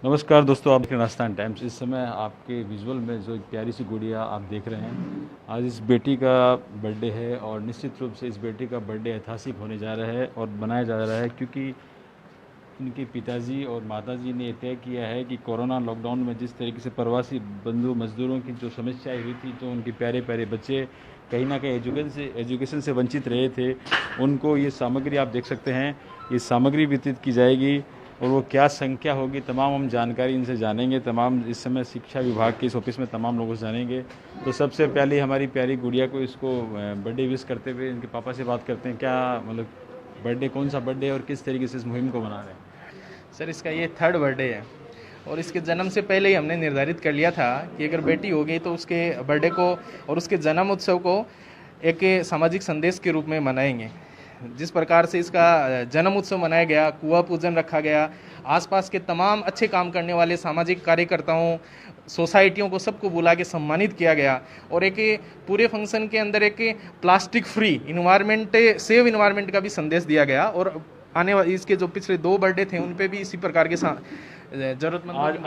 नमस्कार दोस्तों, आप देख रहे हैं राजस्थान टाइम्स। इस समय आपके विजुअल में जो एक प्यारी सी गुड़िया आप देख रहे हैं, आज इस बेटी का बर्थडे है और निश्चित रूप से इस बेटी का बर्थडे ऐतिहासिक होने जा रहा है और बनाया जा रहा है क्योंकि इनके पिताजी और माताजी ने तय किया है कि कोरोना लॉकडाउन में जिस तरीके से प्रवासी बंधु मजदूरों की जो समस्याएं हुई थी, तो उनके प्यारे प्यारे बच्चे कहीं ना कहीं एजुकेशन से वंचित रहे थे, उनको ये सामग्री आप देख सकते हैं, ये सामग्री वितरित की जाएगी और वो क्या संख्या होगी तमाम हम जानकारी इनसे जानेंगे। तमाम इस समय शिक्षा विभाग के इस ऑफिस में तमाम लोगों से जानेंगे। तो सबसे पहले हमारी प्यारी गुड़िया को इसको बर्थडे विश करते हुए इनके पापा से बात करते हैं। क्या मतलब बर्थडे, कौन सा बर्थडे और किस तरीके से इस मुहिम को मना रहे हैं? सर, इसका ये थर्ड बर्थडे है और इसके जन्म से पहले ही हमने निर्धारित कर लिया था कि अगर बेटी होगी तो उसके बर्थडे को और उसके जन्म उत्सव को एक सामाजिक संदेश के रूप में मनाएंगे। जिस प्रकार से इसका जन्म उत्सव मनाया गया, कुआं पूजन रखा गया, आसपास के तमाम अच्छे काम करने वाले सामाजिक कार्यकर्ताओं, सोसाइटियों को सबको बुला के सम्मानित किया गया और एक पूरे फंक्शन के अंदर एक plastic free environment, save environment का भी संदेश दिया गया और आने वाले इसके जो पिछले 2 बर्थडे थे उन पे भी इसी प्रकार के जरूरतमंद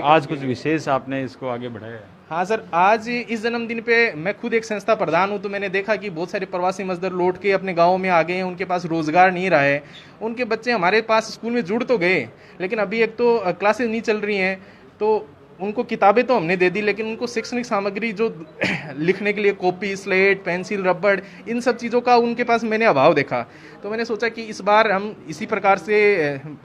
आज कुछ विशेष आपने इसको आगे बढ़ाया है? हाँ सर, आज इस जन्मदिन पे मैं खुद एक संस्था प्रधान हूँ, तो मैंने देखा कि बहुत सारे प्रवासी मजदूर लौट के अपने गाँव में आ गए हैं, उनके पास रोजगार नहीं रहा है। उनके बच्चे हमारे पास स्कूल में जुड़ तो गए, लेकिन अभी एक तो क्लासेस नहीं चल रही हैं, तो उनको किताबें तो हमने दे दी, लेकिन उनको शैक्षणिक सामग्री जो लिखने के लिए कॉपी, स्लेट, पेंसिल, रबड़, इन सब चीज़ों का उनके पास मैंने अभाव देखा। तो मैंने सोचा कि इस बार हम इसी प्रकार से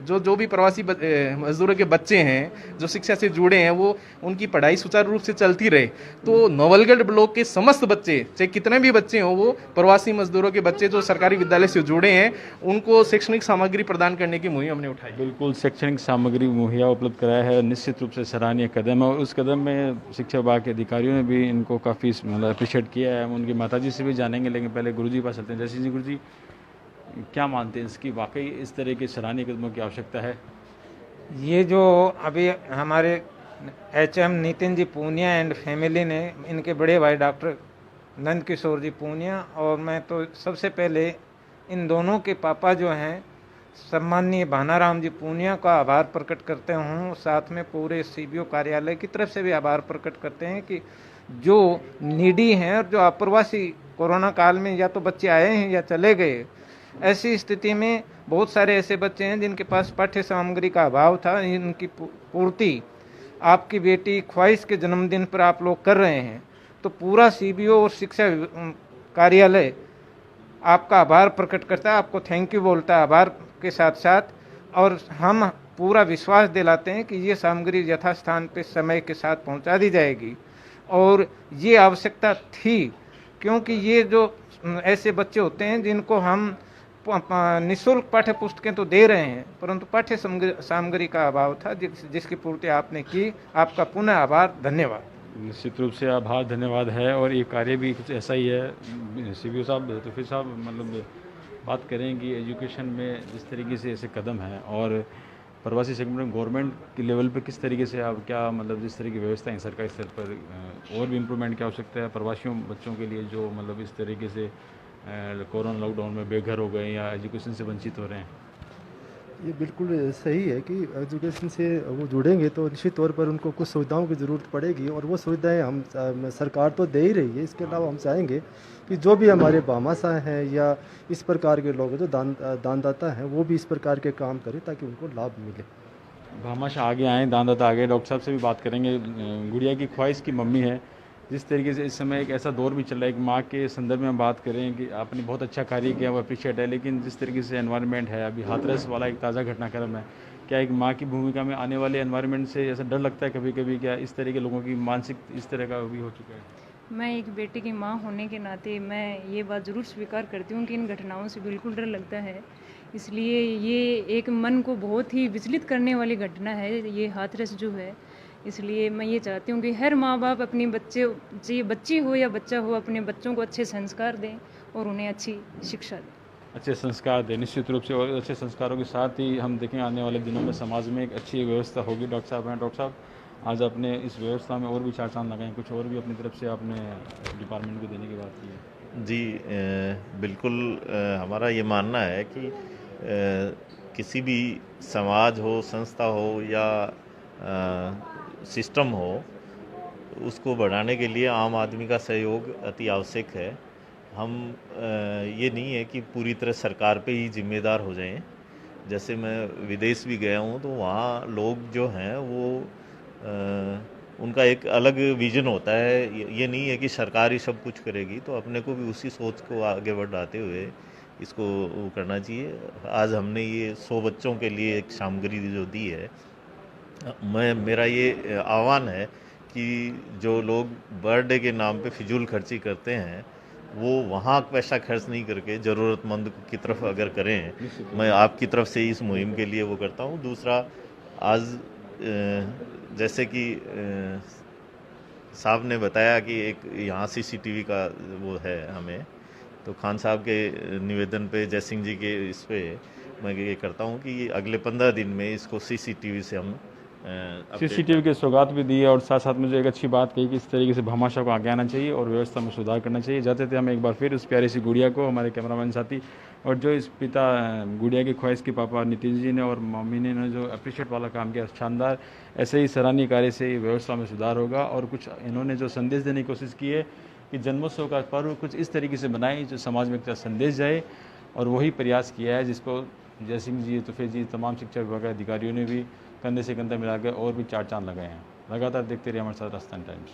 जो भी प्रवासी मजदूरों के बच्चे हैं जो शिक्षा से जुड़े हैं, वो उनकी पढ़ाई सुचारू रूप से चलती रहे। तो नवलगढ़ ब्लॉक के समस्त बच्चे, चाहे कितने भी बच्चे हों, वो प्रवासी मजदूरों के बच्चे जो सरकारी विद्यालय से जुड़े हैं, उनको शैक्षणिक सामग्री प्रदान करने की मुहिम हमने उठाई। बिल्कुल, शैक्षणिक सामग्री मुहैया उपलब्ध कराया है, निश्चित रूप से सराहनीय कदम है और उस कदम में शिक्षा विभाग के अधिकारियों ने भी इनको काफ़ी मतलब अप्रिशिएट किया है। हम उनकी माताजी से भी जानेंगे, लेकिन पहले गुरुजी के पास चलते हैं। जैसे जी, गुरुजी क्या मानते हैं, इसकी वाकई इस तरह के सराहनीय कदमों की आवश्यकता है? ये जो अभी हमारे HM Nitin ji Poonia and family ने, इनके बड़े भाई डॉक्टर नंद किशोर जी पूनिया, और मैं तो सबसे पहले इन दोनों के पापा जो हैं सम्माननीय भानाराम जी पूनिया का आभार प्रकट करते हूँ। साथ में पूरे सीबीओ कार्यालय की तरफ से भी आभार प्रकट करते हैं कि जो नीडी हैं और जो अप्रवासी कोरोना काल में या तो बच्चे आए हैं या चले गए, ऐसी स्थिति में बहुत सारे ऐसे बच्चे हैं जिनके पास पाठ्य सामग्री का अभाव था, इनकी पूर्ति आपकी बेटी ख्वाहिश के जन्मदिन पर आप लोग कर रहे हैं। तो पूरा सीबीओ और शिक्षा कार्यालय आपका आभार प्रकट करता है, आपको थैंक यू बोलता है आभार के साथ साथ, और हम पूरा विश्वास दिलाते हैं कि ये सामग्री यथास्थान पे समय के साथ पहुंचा दी जाएगी। और ये आवश्यकता थी क्योंकि ये जो ऐसे बच्चे होते हैं जिनको हम निःशुल्क पाठ्य पुस्तकें तो दे रहे हैं, परंतु पाठ्य सामग्री का अभाव था, जिसकी पूर्ति आपने की। आपका पुनः आभार, धन्यवाद। निश्चित रूप से आभार, धन्यवाद है और ये कार्य भी कुछ ऐसा ही है। सीबीओ साहब, तो फिर साहब मतलब बात करें कि एजुकेशन में जिस तरीके से ऐसे कदम हैं और प्रवासी सेगमेंट में गवर्नमेंट के लेवल पे किस तरीके से आप क्या मतलब जिस तरह की व्यवस्था है सरकारी स्तर पर, और भी इम्प्रूवमेंट की आवश्यकता है प्रवासियों बच्चों के लिए जो मतलब इस तरीके से कोरोना लॉकडाउन में बेघर हो गए या एजुकेशन से वंचित हो रहे हैं? ये बिल्कुल सही है कि एजुकेशन से वो जुड़ेंगे तो निश्चित तौर पर उनको कुछ सुविधाओं की ज़रूरत पड़ेगी और वो सुविधाएं हम सरकार तो दे ही रही है। इसके अलावा हम चाहेंगे कि जो भी हमारे भामाशाह हैं या इस प्रकार के लोग जो दानदाता हैं, वो भी इस प्रकार के काम करें ताकि उनको लाभ मिले। भामाशाह आगे आए, दानदाता आगे, डॉक्टर साहब से भी बात करेंगे। गुड़िया की ख्वाहिश की मम्मी है, जिस तरीके से इस समय एक ऐसा दौर भी चल रहा है, एक माँ के संदर्भ में हम बात करें कि आपने बहुत अच्छा कार्य किया, वो अप्रिशिएट है, लेकिन जिस तरीके से एनवायरनमेंट है, अभी हाथरस वाला एक ताज़ा घटनाक्रम है, क्या एक माँ की भूमिका में आने वाले एनवायरनमेंट से ऐसा डर लगता है कभी कभी, क्या इस तरह के लोगों की मानसिक इस तरह का भी हो चुका है? मैं एक बेटे की माँ होने के नाते मैं ये बात ज़रूर स्वीकार करती हूँ कि इन घटनाओं से बिल्कुल डर लगता है। इसलिए ये एक मन को बहुत ही विचलित करने वाली घटना है, ये हाथरस जो है। इसलिए मैं ये चाहती हूँ कि हर माँ बाप अपने बच्चे, चाहे बच्ची हो या बच्चा हो, अपने बच्चों को अच्छे संस्कार दें और उन्हें अच्छी शिक्षा दें। अच्छे संस्कार दें निश्चित रूप से, और अच्छे संस्कारों के साथ ही हम देखें आने वाले दिनों में समाज में एक अच्छी व्यवस्था होगी। डॉक्टर साहब हैं, डॉक्टर साहब आज आपने इस व्यवस्था में और भी चार चांद लगाए, कुछ और भी अपनी तरफ से आपने डिपार्टमेंट को देने की बात की है? जी, बिल्कुल, हमारा ये मानना है कि किसी भी समाज हो, संस्था हो या सिस्टम हो, उसको बढ़ाने के लिए आम आदमी का सहयोग अति आवश्यक है। हम ये नहीं है कि पूरी तरह सरकार पे ही जिम्मेदार हो जाएं। जैसे मैं विदेश भी गया हूँ तो वहाँ लोग जो हैं वो उनका एक अलग विजन होता है। ये नहीं है कि सरकार ही सब कुछ करेगी, तो अपने को भी उसी सोच को आगे बढ़ाते हुए इसको वो करना चाहिए। आज हमने ये 100 बच्चों के लिए एक सामग्री जो दी है, मेरा ये आह्वान है कि जो लोग बर्थडे के नाम पे फिजूल खर्ची करते हैं वो वहाँ पैसा खर्च नहीं करके ज़रूरतमंद की तरफ अगर करें, मैं आपकी तरफ से इस मुहिम के लिए वो करता हूँ। दूसरा, आज जैसे कि साहब ने बताया कि एक यहाँ सीसीटीवी का वो है हमें, तो खान साहब के निवेदन पे, जय सिंह जी के इस पे मैं ये करता हूँ कि अगले 15 दिन में इसको सीसीटीवी से हम सीसीटीवी की सौगात भी दी है और साथ साथ मुझे एक अच्छी बात कही कि इस तरीके से भामाशाह को आगे आना चाहिए और व्यवस्था में सुधार करना चाहिए। जाते थे हम एक बार फिर उस प्यारी सी गुड़िया को, हमारे कैमरामैन साथी और जो इस पिता गुड़िया की ख्वाहिश के पापा नितिन जी ने और मम्मी ने जो अप्रिशिएट वाला काम किया, शानदार। ऐसे ही सराहनीय कार्य से व्यवस्था में सुधार होगा। और कुछ इन्होंने जो संदेश देने की कोशिश की है कि जन्मोत्सव का पर्व कुछ इस तरीके से बनाए जो समाज में एक संदेश जाए, और वही प्रयास किया है जिसको जय सिंह जी, तुफे जी, तमाम शिक्षा विभाग के अधिकारियों ने भी कंधे से कंधा मिलाकर और भी चार चांद लगाए हैं। लगातार देखते रहिए हमारे साथ राजस्थान टाइम्स।